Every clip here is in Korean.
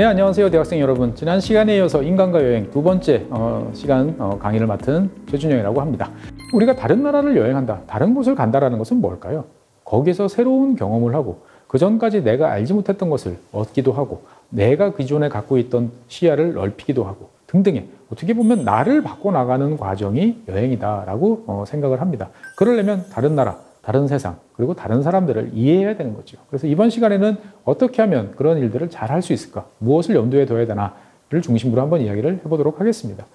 네, 안녕하세요 대학생 여러분. 지난 시간에 이어서 인간과 여행 두 번째 시간 강의를 맡은 최준영이라고 합니다. 우리가 다른 나라를 여행한다, 다른 곳을 간다라는 것은 뭘까요? 거기서 새로운 경험을 하고 그 전까지 내가 알지 못했던 것을 얻기도 하고 내가 기존에 갖고 있던 시야를 넓히기도 하고 등등의 어떻게 보면 나를 바꿔나가는 과정이 여행이다라고 생각을 합니다. 그러려면 다른 나라, 다른 세상, 그리고 다른 사람들을 이해해야 되는 거죠. 그래서 이번 시간에는 어떻게 하면 그런 일들을 잘 할 수 있을까? 무엇을 염두에 둬야 되나를 중심으로 한번 이야기를 해보도록 하겠습니다.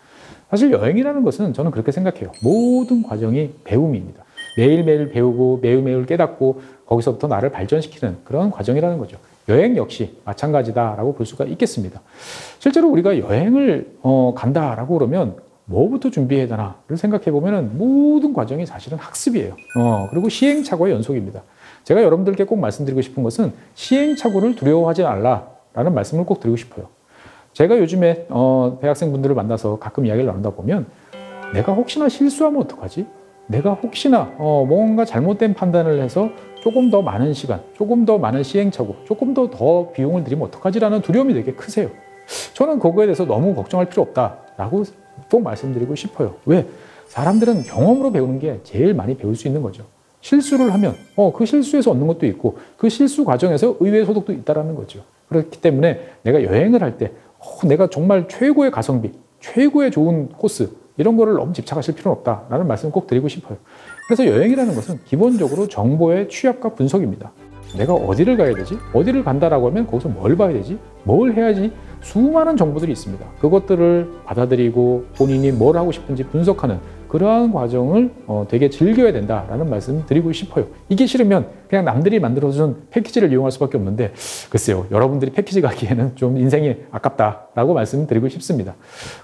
사실 여행이라는 것은 저는 그렇게 생각해요. 모든 과정이 배움입니다. 매일매일 배우고 매일매일 깨닫고 거기서부터 나를 발전시키는 그런 과정이라는 거죠. 여행 역시 마찬가지다라고 볼 수가 있겠습니다. 실제로 우리가 여행을 간다라고 그러면 뭐부터 준비해야 되나를 생각해 보면은 모든 과정이 사실은 학습이에요. 그리고 시행착오의 연속입니다. 제가 여러분들께 꼭 말씀드리고 싶은 것은 시행착오를 두려워하지 말라라는 말씀을 꼭 드리고 싶어요. 제가 요즘에 대학생분들을 만나서 가끔 이야기를 나누다 보면 내가 혹시나 실수하면 어떡하지? 내가 혹시나 뭔가 잘못된 판단을 해서 조금 더 많은 시간, 조금 더 많은 시행착오, 조금 더 비용을 들이면 어떡하지라는 두려움이 되게 크세요. 저는 그거에 대해서 너무 걱정할 필요 없다라고 꼭 말씀드리고 싶어요. 왜? 사람들은 경험으로 배우는 게 제일 많이 배울 수 있는 거죠. 실수를 하면 그 실수에서 얻는 것도 있고 그 실수 과정에서 의외의 소득도 있다는 거죠. 그렇기 때문에 내가 여행을 할 때 내가 정말 최고의 가성비, 최고의 좋은 코스 이런 거를 너무 집착하실 필요는 없다라는 말씀을 꼭 드리고 싶어요. 그래서 여행이라는 것은 기본적으로 정보의 취합과 분석입니다. 내가 어디를 가야 되지? 어디를 간다라고 하면 거기서 뭘 봐야 되지? 뭘 해야지? 수많은 정보들이 있습니다. 그것들을 받아들이고 본인이 뭘 하고 싶은지 분석하는 그러한 과정을 되게 즐겨야 된다라는 말씀 드리고 싶어요. 이게 싫으면 그냥 남들이 만들어준 패키지를 이용할 수밖에 없는데 글쎄요, 여러분들이 패키지 가기에는 좀 인생이 아깝다라고 말씀드리고 싶습니다.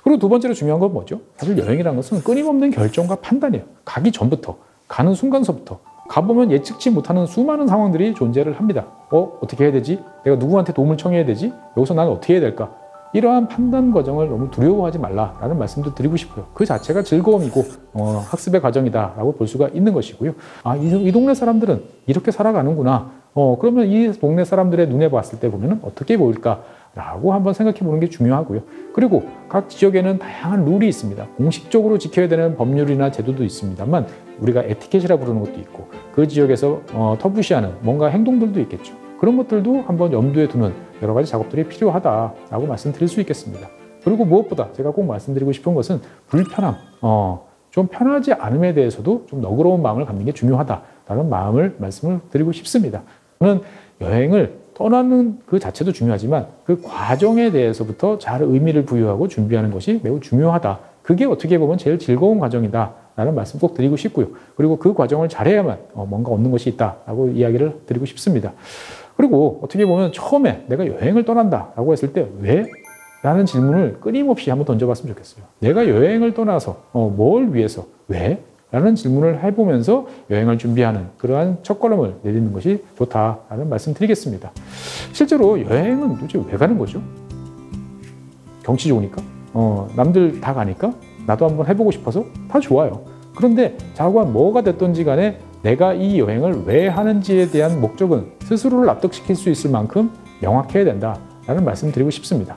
그리고 두 번째로 중요한 건 뭐죠? 사실 여행이라는 것은 끊임없는 결정과 판단이에요. 가기 전부터, 가는 순간서부터 가보면 예측치 못하는 수많은 상황들이 존재를 합니다. 어떻게 해야 되지? 내가 누구한테 도움을 청해야 되지? 여기서 나는 어떻게 해야 될까? 이러한 판단 과정을 너무 두려워하지 말라라는 말씀도 드리고 싶어요. 그 자체가 즐거움이고 학습의 과정이다라고 볼 수가 있는 것이고요. 이 동네 사람들은 이렇게 살아가는구나. 그러면 이 동네 사람들의 눈에 봤을 때 보면 어떻게 보일까라고 한번 생각해 보는 게 중요하고요. 그리고 각 지역에는 다양한 룰이 있습니다. 공식적으로 지켜야 되는 법률이나 제도도 있습니다만 우리가 에티켓이라 부르는 것도 있고 그 지역에서 터부시하는 뭔가 행동들도 있겠죠. 그런 것들도 한번 염두에 두는 여러 가지 작업들이 필요하다라고 말씀드릴 수 있겠습니다. 그리고 무엇보다 제가 꼭 말씀드리고 싶은 것은 불편함, 좀 편하지 않음에 대해서도 좀 너그러운 마음을 갖는 게 중요하다라는 말씀을 드리고 싶습니다. 저는 여행을 떠나는 그 자체도 중요하지만 그 과정에 대해서부터 잘 의미를 부여하고 준비하는 것이 매우 중요하다. 그게 어떻게 보면 제일 즐거운 과정이다. 라는 말씀 꼭 드리고 싶고요. 그리고 그 과정을 잘해야만 뭔가 얻는 것이 있다라고 이야기를 드리고 싶습니다. 그리고 어떻게 보면 처음에 내가 여행을 떠난다라고 했을 때 왜? 라는 질문을 끊임없이 한번 던져봤으면 좋겠어요. 내가 여행을 떠나서 뭘 위해서? 왜? 라는 질문을 해보면서 여행을 준비하는 그러한 첫걸음을 내딛는 것이 좋다라는 말씀 드리겠습니다. 실제로 여행은 도대체 왜 가는 거죠? 경치 좋으니까? 남들 다 가니까? 나도 한번 해보고 싶어서? 다 좋아요. 그런데 자관 뭐가 됐든지 간에 내가 이 여행을 왜 하는지에 대한 목적은 스스로를 납득시킬 수 있을 만큼 명확해야 된다라는 말씀 드리고 싶습니다.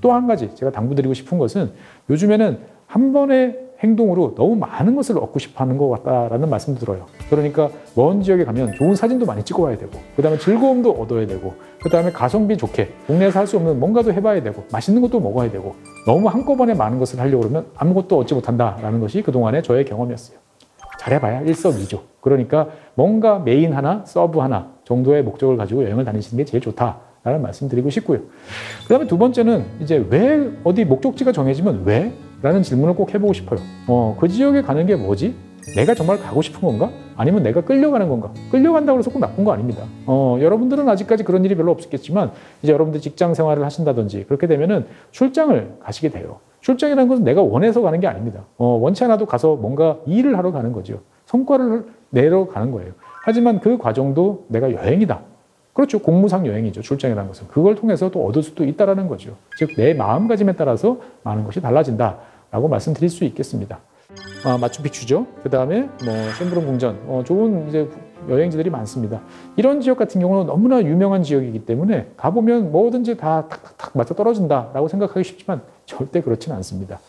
또 한 가지 제가 당부드리고 싶은 것은 요즘에는 한 번의 행동으로 너무 많은 것을 얻고 싶어 하는 것 같다라는 말씀도 들어요. 그러니까 먼 지역에 가면 좋은 사진도 많이 찍어 와야 되고 그 다음에 즐거움도 얻어야 되고 그 다음에 가성비 좋게 동네에서 할 수 없는 뭔가도 해봐야 되고 맛있는 것도 먹어야 되고 너무 한꺼번에 많은 것을 하려고 그러면 아무것도 얻지 못한다라는 것이 그동안의 저의 경험이었어요. 잘해봐야 일석이조. 그러니까 뭔가 메인 하나, 서브 하나 정도의 목적을 가지고 여행을 다니시는 게 제일 좋다라는 말씀 드리고 싶고요. 그 다음에 두 번째는 이제 왜 어디 목적지가 정해지면 왜? 라는 질문을 꼭 해보고 싶어요. 그 지역에 가는 게 뭐지? 내가 정말 가고 싶은 건가? 아니면 내가 끌려가는 건가? 끌려간다고 해서 꼭 나쁜 거 아닙니다. 여러분들은 아직까지 그런 일이 별로 없었겠지만 이제 여러분들 직장 생활을 하신다든지 그렇게 되면은 출장을 가시게 돼요. 출장이라는 것은 내가 원해서 가는 게 아닙니다. 원치 않아도 가서 뭔가 일을 하러 가는 거죠. 성과를 내러 가는 거예요. 하지만 그 과정도 내가 여행이다. 그렇죠. 공무상 여행이죠. 출장이라는 것은. 그걸 통해서 또 얻을 수도 있다는 거죠. 즉 내 마음가짐에 따라서 많은 것이 달라진다라고 말씀드릴 수 있겠습니다. 마추픽추죠. 그 다음에 쉔브론 궁전, 좋은 이제 여행지들이 많습니다. 이런 지역 같은 경우는 너무나 유명한 지역이기 때문에 가보면 뭐든지 다 탁탁탁 맞아 떨어진다라고 생각하기 쉽지만 절대 그렇지는 않습니다.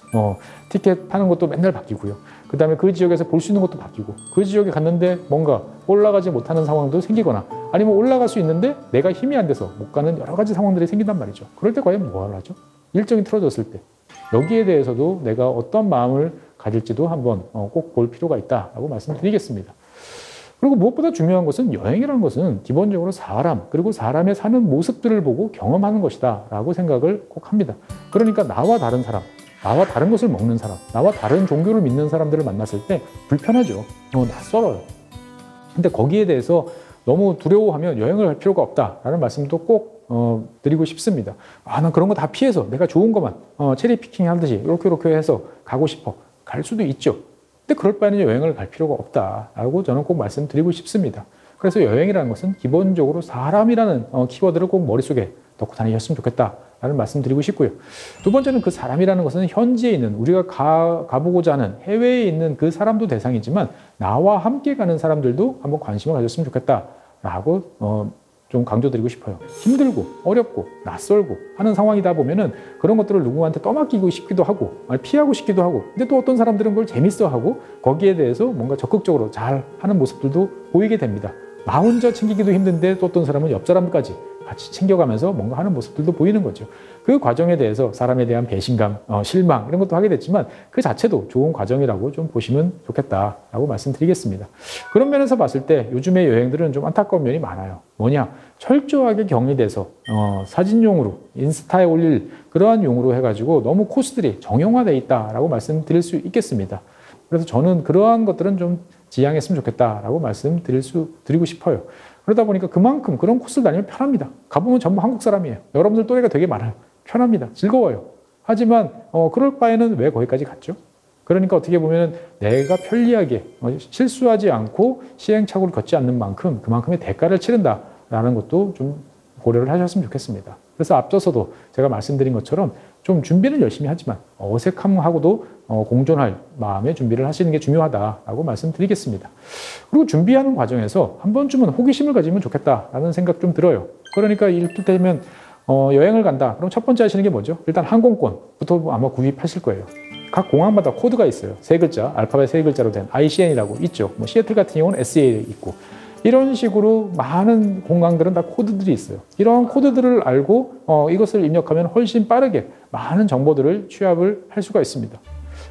티켓 파는 것도 맨날 바뀌고요. 그 다음에 그 지역에서 볼 수 있는 것도 바뀌고, 그 지역에 갔는데 뭔가 올라가지 못하는 상황도 생기거나, 아니면 올라갈 수 있는데 내가 힘이 안 돼서 못 가는 여러 가지 상황들이 생긴단 말이죠. 그럴 때 과연 뭘 하죠? 일정이 틀어졌을 때 여기에 대해서도 내가 어떤 마음을 가질지도 한번 꼭 볼 필요가 있다라고 말씀드리겠습니다. 그리고 무엇보다 중요한 것은, 여행이라는 것은 기본적으로 사람, 그리고 사람의 사는 모습들을 보고 경험하는 것이다 라고 생각을 꼭 합니다. 그러니까 나와 다른 사람, 나와 다른 것을 먹는 사람, 나와 다른 종교를 믿는 사람들을 만났을 때 불편하죠. 낯설어요. 근데 거기에 대해서 너무 두려워하면 여행을 할 필요가 없다라는 말씀도 꼭 드리고 싶습니다. 난 그런 거 다 피해서 내가 좋은 것만 체리 피킹 하듯이 이렇게 해서 가고 싶어. 갈 수도 있죠. 근데 그럴 바에는 여행을 갈 필요가 없다라고 저는 꼭 말씀드리고 싶습니다. 그래서 여행이라는 것은 기본적으로 사람이라는 키워드를 꼭 머릿속에 넣고 다니셨으면 좋겠다라는 말씀드리고 싶고요. 두 번째는 그 사람이라는 것은 현지에 있는, 우리가 가보고자 하는 해외에 있는 그 사람도 대상이지만 나와 함께 가는 사람들도 한번 관심을 가졌으면 좋겠다라고 좀 강조드리고 싶어요. 힘들고 어렵고 낯설고 하는 상황이다 보면은 그런 것들을 누구한테 떠맡기고 싶기도 하고 피하고 싶기도 하고, 근데 또 어떤 사람들은 그걸 재밌어하고 거기에 대해서 뭔가 적극적으로 잘 하는 모습들도 보이게 됩니다. 나 혼자 챙기기도 힘든데 또 어떤 사람은 옆 사람까지 같이 챙겨가면서 뭔가 하는 모습들도 보이는 거죠. 그 과정에 대해서 사람에 대한 배신감, 실망 이런 것도 하게 됐지만 그 자체도 좋은 과정이라고 좀 보시면 좋겠다라고 말씀드리겠습니다. 그런 면에서 봤을 때 요즘의 여행들은 좀 안타까운 면이 많아요. 뭐냐? 철저하게 격리돼서 사진용으로 인스타에 올릴 그러한 용으로 해가지고 너무 코스들이 정형화되어 있다라고 말씀드릴 수 있겠습니다. 그래서 저는 그러한 것들은 좀 지양했으면 좋겠다라고 말씀드리고 싶어요. 그러다 보니까 그만큼 그런 코스를 다니면 편합니다. 가보면 전부 한국 사람이에요. 여러분들 또래가 되게 많아요. 편합니다. 즐거워요. 하지만 그럴 바에는 왜 거기까지 갔죠? 그러니까 어떻게 보면 내가 편리하게 실수하지 않고 시행착오를 걷지 않는 만큼 그만큼의 대가를 치른다라는 것도 좀 고려를 하셨으면 좋겠습니다. 그래서 앞서서도 제가 말씀드린 것처럼 좀 준비는 열심히 하지만 어색함하고도 공존할 마음의 준비를 하시는 게 중요하다라고 말씀드리겠습니다. 그리고 준비하는 과정에서 한 번쯤은 호기심을 가지면 좋겠다라는 생각 좀 들어요. 그러니까 이를테면 여행을 간다. 그럼 첫 번째 하시는 게 뭐죠? 일단 항공권부터 아마 구입하실 거예요. 각 공항마다 코드가 있어요. 세 글자, 알파벳 세 글자로 된 ICN이라고 있죠. 시애틀 같은 경우는 SAA 있고, 이런 식으로 많은 공항들은 다 코드들이 있어요. 이러한 코드들을 알고 이것을 입력하면 훨씬 빠르게 많은 정보들을 취합을 할 수가 있습니다.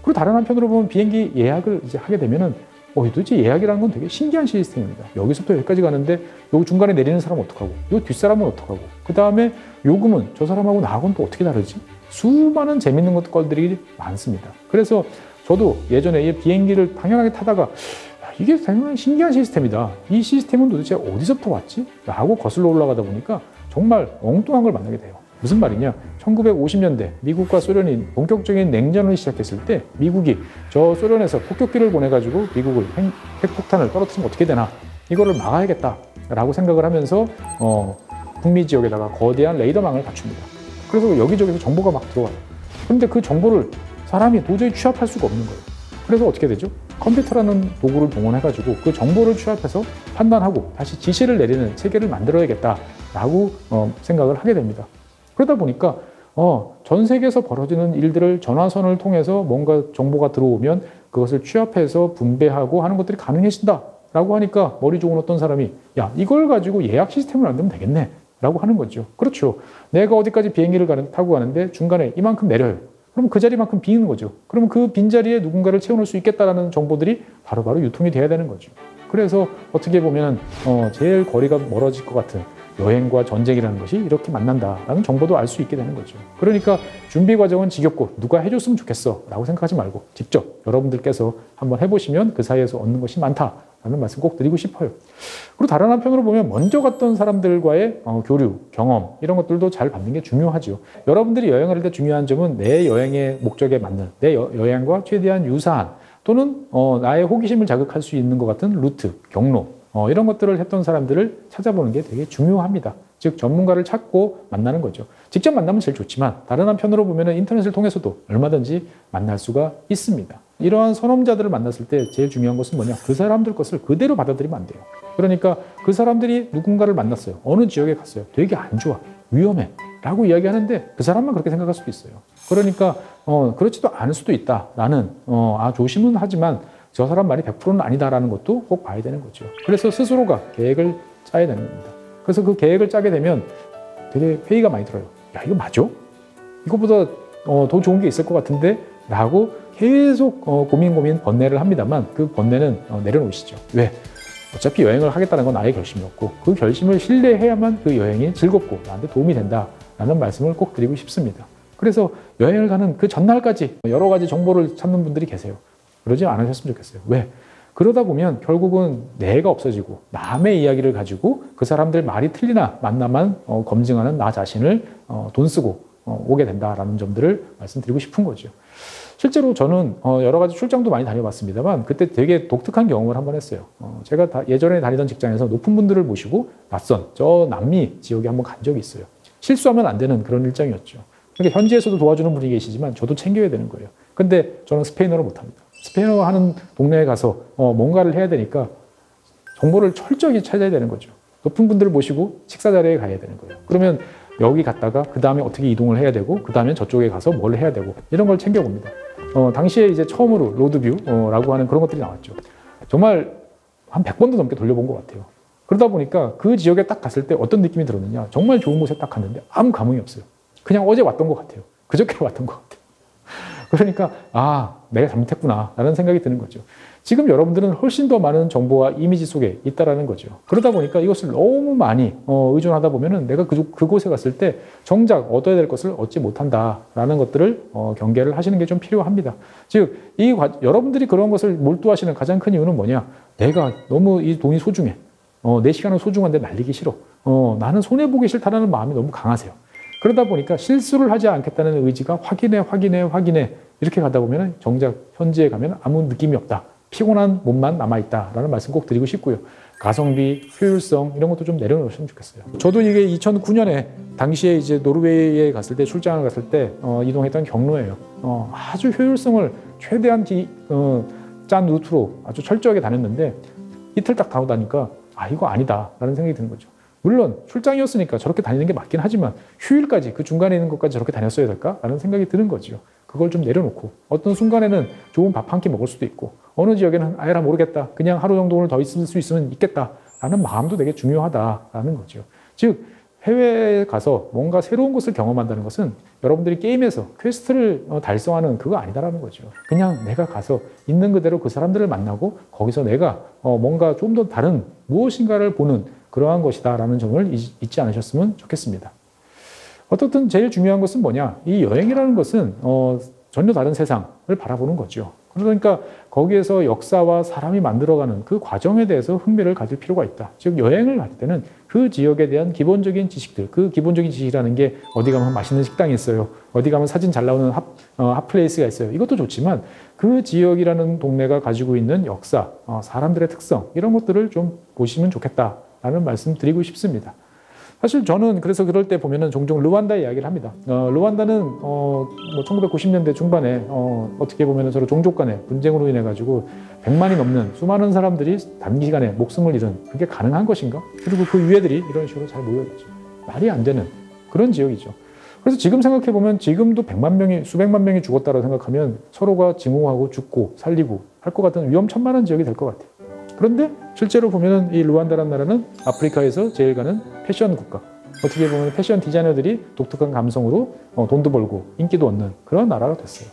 그리고 다른 한편으로 보면 비행기 예약을 이제 하게 되면은 도대체 예약이라는 건 되게 신기한 시스템입니다. 여기서부터 여기까지 가는데 요 중간에 내리는 사람은 어떡하고, 요 뒷사람은 어떡하고, 그 다음에 요금은 저 사람하고 나하고는 또 어떻게 다르지? 수많은 재밌는 것들이 많습니다. 그래서 저도 예전에 이 비행기를 당연하게 타다가 이게 상당히 신기한 시스템이다. 이 시스템은 도대체 어디서부터 왔지? 라고 거슬러 올라가다 보니까 정말 엉뚱한 걸 만나게 돼요. 무슨 말이냐? 1950년대 미국과 소련이 본격적인 냉전을 시작했을 때 미국이 저 소련에서 폭격기를 보내가지고 미국을 핵폭탄을 떨어뜨리면 어떻게 되나? 이거를 막아야겠다라고 생각을 하면서 북미 지역에다가 거대한 레이더망을 갖춥니다. 그래서 여기저기서 정보가 막 들어와요. 그런데 그 정보를 사람이 도저히 취합할 수가 없는 거예요. 그래서 어떻게 되죠? 컴퓨터라는 도구를 동원해가지고 그 정보를 취합해서 판단하고 다시 지시를 내리는 체계를 만들어야겠다라고 생각을 하게 됩니다. 그러다 보니까 전 세계에서 벌어지는 일들을 전화선을 통해서 뭔가 정보가 들어오면 그것을 취합해서 분배하고 하는 것들이 가능해진다라고 하니까 머리 좋은 어떤 사람이 야, 이걸 가지고 예약 시스템을 만들면 되겠네 라고 하는 거죠. 그렇죠. 내가 어디까지 비행기를 타고 가는데 중간에 이만큼 내려요. 그럼 그 자리만큼 비는 거죠. 그러면 그 빈자리에 누군가를 채워놓을 수 있겠다라는 정보들이 바로바로 유통이 돼야 되는 거죠. 그래서 어떻게 보면 제일 거리가 멀어질 것 같은 여행과 전쟁이라는 것이 이렇게 만난다라는 정보도 알 수 있게 되는 거죠. 그러니까 준비 과정은 지겹고 누가 해줬으면 좋겠어 라고 생각하지 말고 직접 여러분들께서 한번 해보시면 그 사이에서 얻는 것이 많다라는 말씀 꼭 드리고 싶어요. 그리고 다른 한편으로 보면 먼저 갔던 사람들과의 교류, 경험 이런 것들도 잘 받는 게 중요하죠. 여러분들이 여행을 할 때 중요한 점은 내 여행의 목적에 맞는 내 여행과 최대한 유사한 또는 나의 호기심을 자극할 수 있는 것 같은 루트, 경로 이런 것들을 했던 사람들을 찾아보는 게 되게 중요합니다. 즉 전문가를 찾고 만나는 거죠. 직접 만나면 제일 좋지만 다른 한편으로 보면 인터넷을 통해서도 얼마든지 만날 수가 있습니다. 이러한 선험자들을 만났을 때 제일 중요한 것은 뭐냐? 그 사람들 것을 그대로 받아들이면 안 돼요. 그러니까 그 사람들이 누군가를 만났어요. 어느 지역에 갔어요. 되게 안 좋아. 위험해. 라고 이야기하는데 그 사람만 그렇게 생각할 수도 있어요. 그러니까 그렇지도 않을 수도 있다라는 조심은 하지만 저 사람 말이 100%는 아니다라는 것도 꼭 봐야 되는 거죠. 그래서 스스로가 계획을 짜야 되는 겁니다. 그래서 그 계획을 짜게 되면 되게 회의가 많이 들어요. 야, 이거 맞아? 이거보다 더 좋은 게 있을 것 같은데? 라고 계속 고민 번뇌를 합니다만 그 번뇌는 내려놓으시죠. 왜? 어차피 여행을 하겠다는 건 나의 결심이었고 그 결심을 신뢰해야만 그 여행이 즐겁고 나한테 도움이 된다라는 말씀을 꼭 드리고 싶습니다. 그래서 여행을 가는 그 전날까지 여러 가지 정보를 찾는 분들이 계세요. 그러지 않으셨으면 좋겠어요. 왜? 그러다 보면 결국은 내가 없어지고 남의 이야기를 가지고 그 사람들 말이 틀리나 맞나만 검증하는 나 자신을 돈 쓰고 오게 된다라는 점들을 말씀드리고 싶은 거죠. 실제로 저는 여러 가지 출장도 많이 다녀봤습니다만 그때 되게 독특한 경험을 한번 했어요. 제가 예전에 다니던 직장에서 높은 분들을 모시고 낯선 저 남미 지역에 한번 간 적이 있어요. 실수하면 안 되는 그런 일정이었죠. 그러니까 현지에서도 도와주는 분이 계시지만 저도 챙겨야 되는 거예요. 근데 저는 스페인어를 못합니다. 스페인어 하는 동네에 가서 뭔가를 해야 되니까 정보를 철저히 찾아야 되는 거죠. 높은 분들을 모시고 식사 자리에 가야 되는 거예요. 그러면 여기 갔다가 그 다음에 어떻게 이동을 해야 되고 그 다음에 저쪽에 가서 뭘 해야 되고 이런 걸 챙겨봅니다. 당시에 이제 처음으로 로드뷰라고 하는 그런 것들이 나왔죠. 정말 한 100번도 넘게 돌려본 것 같아요. 그러다 보니까 그 지역에 딱 갔을 때 어떤 느낌이 들었느냐. 정말 좋은 곳에 딱 갔는데 아무 감흥이 없어요. 그냥 어제 왔던 것 같아요. 그저께 왔던 것 같아요. 그러니까 내가 잘못했구나 라는 생각이 드는 거죠. 지금 여러분들은 훨씬 더 많은 정보와 이미지 속에 있다라는 거죠. 그러다 보니까 이것을 너무 많이 의존하다 보면은 내가 그곳에 갔을 때 정작 얻어야 될 것을 얻지 못한다라는 것들을 경계를 하시는 게 좀 필요합니다. 즉, 여러분들이 그런 것을 몰두하시는 가장 큰 이유는 뭐냐? 내가 너무 이 돈이 소중해. 내 시간은 소중한데 날리기 싫어. 나는 손해보기 싫다라는 마음이 너무 강하세요. 그러다 보니까 실수를 하지 않겠다는 의지가 확인해 이렇게 가다 보면 정작 현지에 가면 아무 느낌이 없다. 피곤한 몸만 남아있다라는 말씀 꼭 드리고 싶고요. 가성비, 효율성 이런 것도 좀 내려놓으시면 좋겠어요. 저도 이게 2009년에 당시에 이제 노르웨이에 갔을 때 출장을 갔을 때 이동했던 경로예요. 아주 효율성을 최대한 짠 루트로 아주 철저하게 다녔는데 이틀 딱 타고 다니까 이거 아니다라는 생각이 드는 거죠. 물론 출장이었으니까 저렇게 다니는 게 맞긴 하지만 휴일까지 그 중간에 있는 것까지 저렇게 다녔어야 될까라는 생각이 드는 거죠. 그걸 좀 내려놓고 어떤 순간에는 좋은 밥 한 끼 먹을 수도 있고 어느 지역에는 아예라 모르겠다. 그냥 하루 정도 오늘 더 있을 수 있으면 있겠다라는 마음도 되게 중요하다라는 거죠. 즉 해외에 가서 뭔가 새로운 것을 경험한다는 것은 여러분들이 게임에서 퀘스트를 달성하는 그거 아니다라는 거죠. 그냥 내가 가서 있는 그대로 그 사람들을 만나고 거기서 내가 뭔가 좀 더 다른 무엇인가를 보는 그러한 것이다라는 점을 잊지 않으셨으면 좋겠습니다. 어떻든 제일 중요한 것은 뭐냐? 이 여행이라는 것은 전혀 다른 세상을 바라보는 거죠. 그러니까 거기에서 역사와 사람이 만들어가는 그 과정에 대해서 흥미를 가질 필요가 있다. 즉 여행을 갈 때는 그 지역에 대한 기본적인 지식들, 그 기본적인 지식이라는 게 어디 가면 맛있는 식당이 있어요. 어디 가면 사진 잘 나오는 핫플레이스가 있어요. 이것도 좋지만 그 지역이라는 동네가 가지고 있는 역사, 사람들의 특성 이런 것들을 좀 보시면 좋겠다라는 말씀 드리고 싶습니다. 사실 저는 그래서 그럴 때 보면은 종종 르완다 이야기를 합니다. 르완다는 1990년대 중반에 어떻게 보면은 서로 종족 간의 분쟁으로 인해 가지고 100만이 넘는 수많은 사람들이 단기간에 목숨을 잃은 그게 가능한 것인가? 그리고 그 유해들이 이런 식으로 잘 모여있죠. 말이 안 되는 그런 지역이죠. 그래서 지금 생각해 보면 지금도 100만 명이 수백만 명이 죽었다고 생각하면 서로가 증오하고 죽고 살리고 할 것 같은 위험천만한 지역이 될 것 같아요. 그런데 실제로 보면은 이 르완다라는 나라는 아프리카에서 제일 가는 패션 국가. 어떻게 보면 패션 디자이너들이 독특한 감성으로 돈도 벌고 인기도 얻는 그런 나라가 됐어요.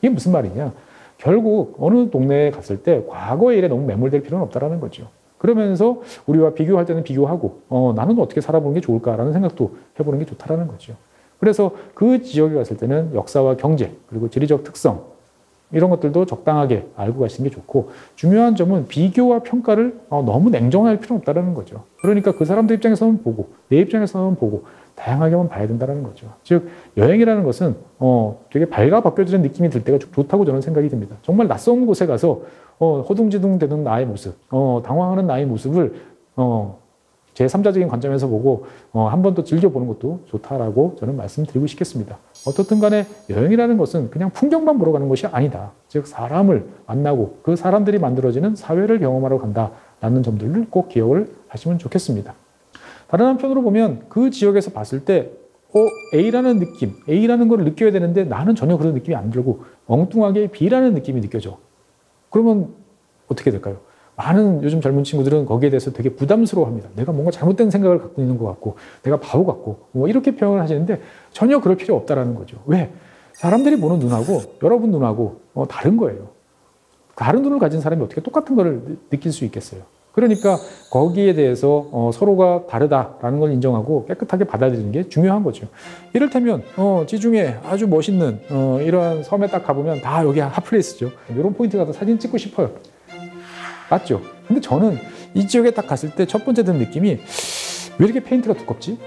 이게 무슨 말이냐? 결국 어느 동네에 갔을 때 과거의 일에 너무 매몰될 필요는 없다라는 거죠. 그러면서 우리와 비교할 때는 비교하고 나는 어떻게 살아보는 게 좋을까라는 생각도 해보는 게 좋다라는 거죠. 그래서 그 지역에 갔을 때는 역사와 경제 그리고 지리적 특성 이런 것들도 적당하게 알고 가시는 게 좋고 중요한 점은 비교와 평가를 너무 냉정할 필요는 없다는 거죠. 그러니까 그 사람들 입장에서는 보고 내 입장에서는 보고 다양하게만 봐야 된다는 거죠. 즉 여행이라는 것은 되게 밝아 벗겨지는 느낌이 들 때가 좋다고 저는 생각이 듭니다. 정말 낯선 곳에 가서 허둥지둥 되는 나의 모습, 당황하는 나의 모습을 제3자적인 관점에서 보고 한 번 더 즐겨보는 것도 좋다라고 저는 말씀드리고 싶겠습니다. 어떻든 간에 여행이라는 것은 그냥 풍경만 보러 가는 것이 아니다. 즉 사람을 만나고 그 사람들이 만들어지는 사회를 경험하러 간다라는 점들을 꼭 기억을 하시면 좋겠습니다. 다른 한편으로 보면 그 지역에서 봤을 때 A라는 느낌, A라는 걸 느껴야 되는데 나는 전혀 그런 느낌이 안 들고 엉뚱하게 B라는 느낌이 느껴져. 그러면 어떻게 될까요? 많은 요즘 젊은 친구들은 거기에 대해서 되게 부담스러워합니다. 내가 뭔가 잘못된 생각을 갖고 있는 것 같고 내가 바보 같고 뭐 이렇게 표현을 하시는데 전혀 그럴 필요 없다라는 거죠. 왜? 사람들이 보는 눈하고 여러분 눈하고 다른 거예요. 다른 눈을 가진 사람이 어떻게 똑같은 걸 느낄 수 있겠어요? 그러니까 거기에 대해서 서로가 다르다라는 걸 인정하고 깨끗하게 받아들이는 게 중요한 거죠. 이를테면 지중해 아주 멋있는 이러한 섬에 딱 가보면 다 여기 핫플레이스죠. 이런 포인트 가서 사진 찍고 싶어요. 맞죠? 근데 저는 이 지역에 딱 갔을 때 첫 번째 든 느낌이 왜 이렇게 페인트가 두껍지?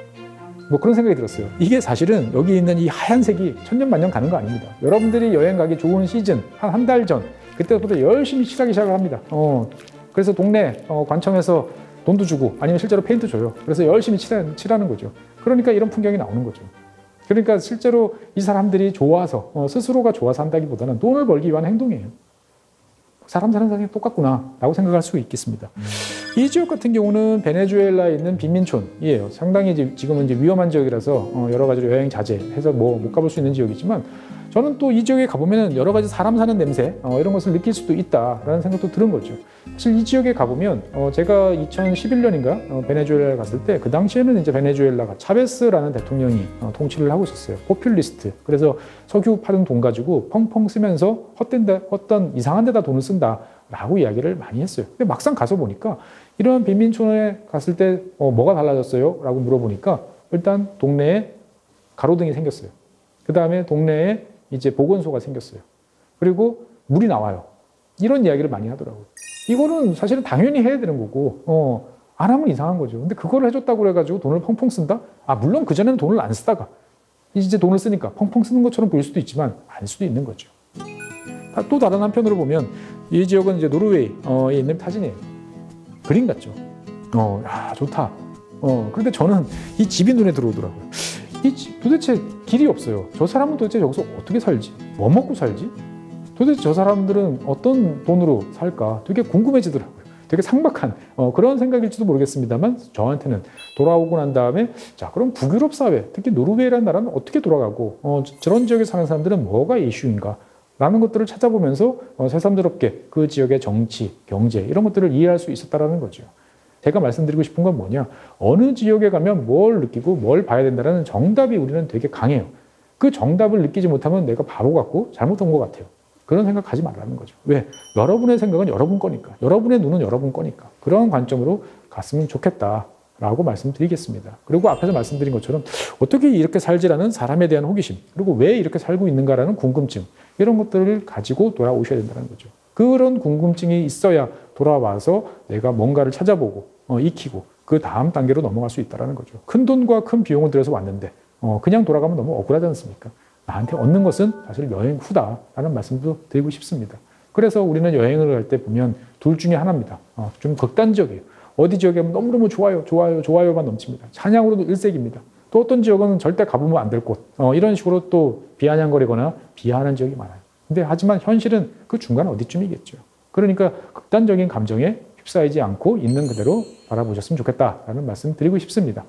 뭐 그런 생각이 들었어요. 이게 사실은 여기 있는 이 하얀색이 천년만년 가는 거 아닙니다. 여러분들이 여행 가기 좋은 시즌 한 달 전 그때부터 열심히 칠하기 시작을 합니다. 그래서 동네 관청에서 돈도 주고 아니면 실제로 페인트 줘요. 그래서 열심히 칠하는 거죠. 그러니까 이런 풍경이 나오는 거죠. 그러니까 실제로 이 사람들이 좋아서 스스로가 좋아서 한다기보다는 돈을 벌기 위한 행동이에요. 사람 사는 세상이 똑같구나 라고 생각할 수 있겠습니다. 이 지역 같은 경우는 베네수엘라에 있는 빈민촌이에요. 상당히 지금은 이제 위험한 지역이라서 여러 가지로 여행 자제해서 못 가볼 수 있는 지역이지만 저는 또 이 지역에 가보면 여러 가지 사람 사는 냄새 이런 것을 느낄 수도 있다라는 생각도 드는 거죠. 사실 이 지역에 가보면 제가 2011년인가 베네수엘라에 갔을 때 그 당시에는 이제 베네수엘라가 차베스라는 대통령이 통치를 하고 있었어요. 포퓰리스트. 그래서 석유 파는 돈 가지고 펑펑 쓰면서 헛된 이상한 데다 돈을 쓴다라고 이야기를 많이 했어요. 근데 막상 가서 보니까 이런 빈민촌에 갔을 때 뭐가 달라졌어요? 라고 물어보니까 일단 동네에 가로등이 생겼어요. 그 다음에 동네에 이제 보건소가 생겼어요. 그리고 물이 나와요. 이런 이야기를 많이 하더라고요. 이거는 사실은 당연히 해야 되는 거고 안 하면 이상한 거죠. 근데 그걸 해줬다고 그래가지고 돈을 펑펑 쓴다? 물론 그전에는 돈을 안 쓰다가 이제 돈을 쓰니까 펑펑 쓰는 것처럼 보일 수도 있지만 아닐 수도 있는 거죠. 또 다른 한편으로 보면 이 지역은 이제 노르웨이에 있는 타진이에요. 그림 같죠. 좋다. 그런데 저는 이 집이 눈에 들어오더라고요. 도대체 길이 없어요. 저 사람은 도대체 여기서 어떻게 살지? 뭐 먹고 살지? 도대체 저 사람들은 어떤 돈으로 살까? 되게 궁금해지더라고요. 되게 상박한 그런 생각일지도 모르겠습니다만 저한테는 돌아오고 난 다음에 자 그럼 북유럽 사회, 특히 노르웨이라는 나라는 어떻게 돌아가고 저런 지역에 사는 사람들은 뭐가 이슈인가? 라는 것들을 찾아보면서 새삼스럽게 그 지역의 정치, 경제 이런 것들을 이해할 수 있었다는 거죠. 제가 말씀드리고 싶은 건 뭐냐, 어느 지역에 가면 뭘 느끼고 뭘 봐야 된다는 정답이 우리는 되게 강해요. 그 정답을 느끼지 못하면 내가 바보 같고 잘못한 것 같아요. 그런 생각하지 말라는 거죠. 왜? 여러분의 생각은 여러분 거니까, 여러분의 눈은 여러분 거니까 그런 관점으로 갔으면 좋겠다라고 말씀드리겠습니다. 그리고 앞에서 말씀드린 것처럼 어떻게 이렇게 살지라는 사람에 대한 호기심, 그리고 왜 이렇게 살고 있는가라는 궁금증, 이런 것들을 가지고 돌아오셔야 된다는 거죠. 그런 궁금증이 있어야 돌아와서 내가 뭔가를 찾아보고 익히고 그 다음 단계로 넘어갈 수 있다는 거죠. 큰 돈과 큰 비용을 들여서 왔는데 그냥 돌아가면 너무 억울하지 않습니까? 나한테 얻는 것은 사실 여행 후다라는 말씀도 드리고 싶습니다. 그래서 우리는 여행을 갈 때 보면 둘 중에 하나입니다. 좀 극단적이에요. 어디 지역에 너무너무 좋아요, 좋아요, 좋아요만 넘칩니다. 찬양으로도 일색입니다. 또 어떤 지역은 절대 가보면 안 될 곳, 이런 식으로 또 비아냥거리거나 비하하는 지역이 많아요. 근데 하지만 현실은 그 중간 어디쯤이겠죠. 그러니까 극단적인 감정에 휩싸이지 않고 있는 그대로 바라보셨으면 좋겠다라는 말씀 드리고 싶습니다.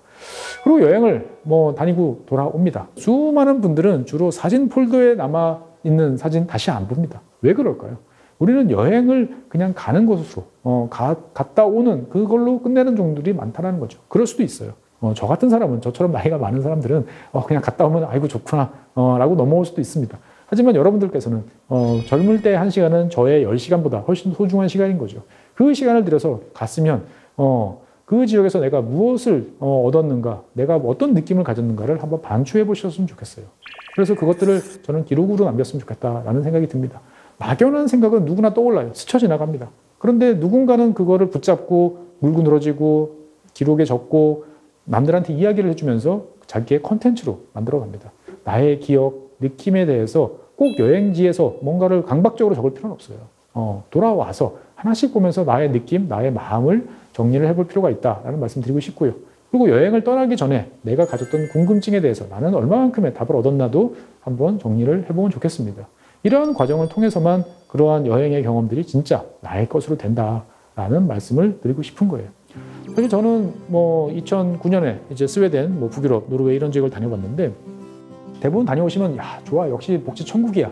그리고 여행을 다니고 돌아옵니다. 수많은 분들은 주로 사진 폴더에 남아있는 사진 다시 안 봅니다. 왜 그럴까요? 우리는 여행을 그냥 가는 곳으로 갔다 오는 그걸로 끝내는 종들이 많다는 거죠. 그럴 수도 있어요. 저 같은 사람은, 저처럼 나이가 많은 사람들은 그냥 갔다 오면 아이고 좋구나 라고 넘어올 수도 있습니다. 하지만 여러분들께서는 젊을 때 1시간은 저의 10시간보다 훨씬 소중한 시간인 거죠. 그 시간을 들여서 갔으면 그 지역에서 내가 무엇을 얻었는가, 내가 어떤 느낌을 가졌는가를 한번 반추해 보셨으면 좋겠어요. 그래서 그것들을 저는 기록으로 남겼으면 좋겠다라는 생각이 듭니다. 막연한 생각은 누구나 떠올라요. 스쳐 지나갑니다. 그런데 누군가는 그거를 붙잡고 물고 늘어지고 기록에 적고 남들한테 이야기를 해주면서 자기의 컨텐츠로 만들어갑니다. 나의 기억, 느낌에 대해서 꼭 여행지에서 뭔가를 강박적으로 적을 필요는 없어요. 돌아와서 하나씩 보면서 나의 느낌, 나의 마음을 정리를 해볼 필요가 있다라는 말씀 드리고 싶고요. 그리고 여행을 떠나기 전에 내가 가졌던 궁금증에 대해서 나는 얼마만큼의 답을 얻었나도 한번 정리를 해보면 좋겠습니다. 이러한 과정을 통해서만 그러한 여행의 경험들이 진짜 나의 것으로 된다라는 말씀을 드리고 싶은 거예요. 사실 저는 2009년에 이제 스웨덴, 북유럽, 노르웨이 이런 지역을 다녀봤는데 대부분 다녀오시면 야 좋아 역시 복지 천국이야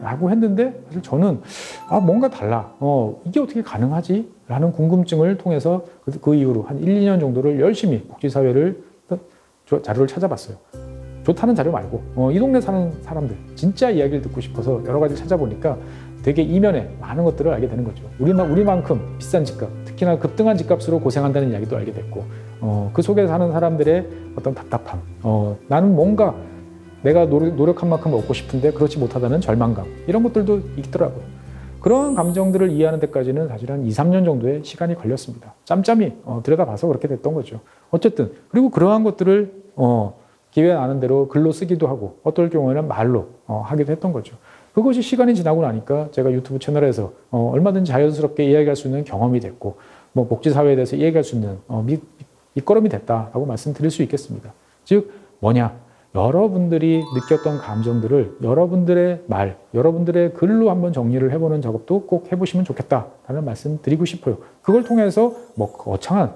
라고 했는데 사실 저는 뭔가 달라 이게 어떻게 가능하지? 라는 궁금증을 통해서 그 이후로 한 1, 2년 정도를 열심히 복지사회를 자료를 찾아봤어요. 좋다는 자료 말고 이 동네 사는 사람들 진짜 이야기를 듣고 싶어서 여러 가지 찾아보니까 되게 이면에 많은 것들을 알게 되는 거죠. 우리만큼 비싼 집값, 특히나 급등한 집값으로 고생한다는 이야기도 알게 됐고 그 속에 사는 사람들의 어떤 답답함, 나는 뭔가 내가 노력한 만큼 얻고 싶은데 그렇지 못하다는 절망감 이런 것들도 있더라고요. 그런 감정들을 이해하는 데까지는 사실 한 2, 3년 정도의 시간이 걸렸습니다. 짬짬이 들여다봐서 그렇게 됐던 거죠. 어쨌든 그리고 그러한 것들을 기회 나는 대로 글로 쓰기도 하고 어떨 경우에는 말로 하기도 했던 거죠. 그것이 시간이 지나고 나니까 제가 유튜브 채널에서 얼마든지 자연스럽게 이야기할 수 있는 경험이 됐고 복지사회에 대해서 이야기할 수 있는 밑거름이 됐다라고 말씀드릴 수 있겠습니다. 즉 뭐냐? 여러분들이 느꼈던 감정들을 여러분들의 말, 여러분들의 글로 한번 정리를 해보는 작업도 꼭 해보시면 좋겠다라는 말씀 드리고 싶어요. 그걸 통해서 거창한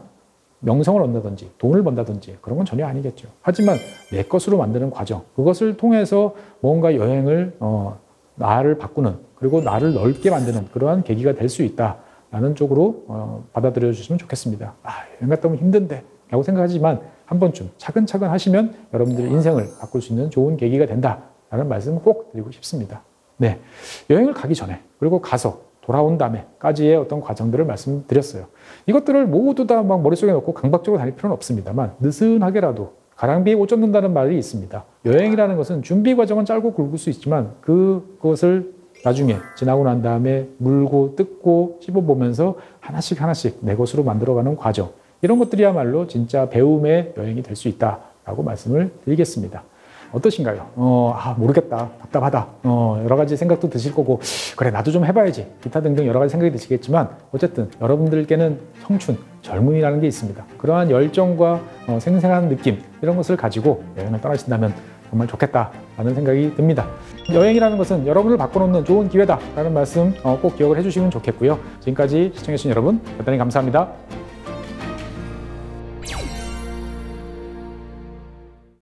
명성을 얻는다든지 돈을 번다든지 그런 건 전혀 아니겠죠. 하지만 내 것으로 만드는 과정, 그것을 통해서 뭔가 여행을 나를 바꾸는 그리고 나를 넓게 만드는 그러한 계기가 될 수 있다라는 쪽으로 받아들여 주시면 좋겠습니다. 여행 갔다 오면 힘든데 라고 생각하지만 한 번쯤 차근차근 하시면 여러분들의 인생을 바꿀 수 있는 좋은 계기가 된다라는 말씀 꼭 드리고 싶습니다. 네, 여행을 가기 전에 그리고 가서 돌아온 다음에까지의 어떤 과정들을 말씀드렸어요. 이것들을 모두 다 막 머릿속에 넣고 강박적으로 다닐 필요는 없습니다만 느슨하게라도 가랑비에 옷 젖는다는 말이 있습니다. 여행이라는 것은 준비 과정은 짧고 굵을 수 있지만 그것을 나중에 지나고 난 다음에 물고 뜯고 씹어보면서 하나씩 내 것으로 만들어가는 과정, 이런 것들이야말로 진짜 배움의 여행이 될 수 있다라고 말씀을 드리겠습니다. 어떠신가요? 모르겠다, 답답하다, 여러 가지 생각도 드실 거고 그래 나도 좀 해봐야지 기타 등등 여러 가지 생각이 드시겠지만 어쨌든 여러분들께는 청춘, 젊음이라는 게 있습니다. 그러한 열정과 생생한 느낌 이런 것을 가지고 여행을 떠나신다면 정말 좋겠다라는 생각이 듭니다. 여행이라는 것은 여러분을 바꿔놓는 좋은 기회다라는 말씀 꼭 기억을 해주시면 좋겠고요. 지금까지 시청해주신 여러분 대단히 감사합니다.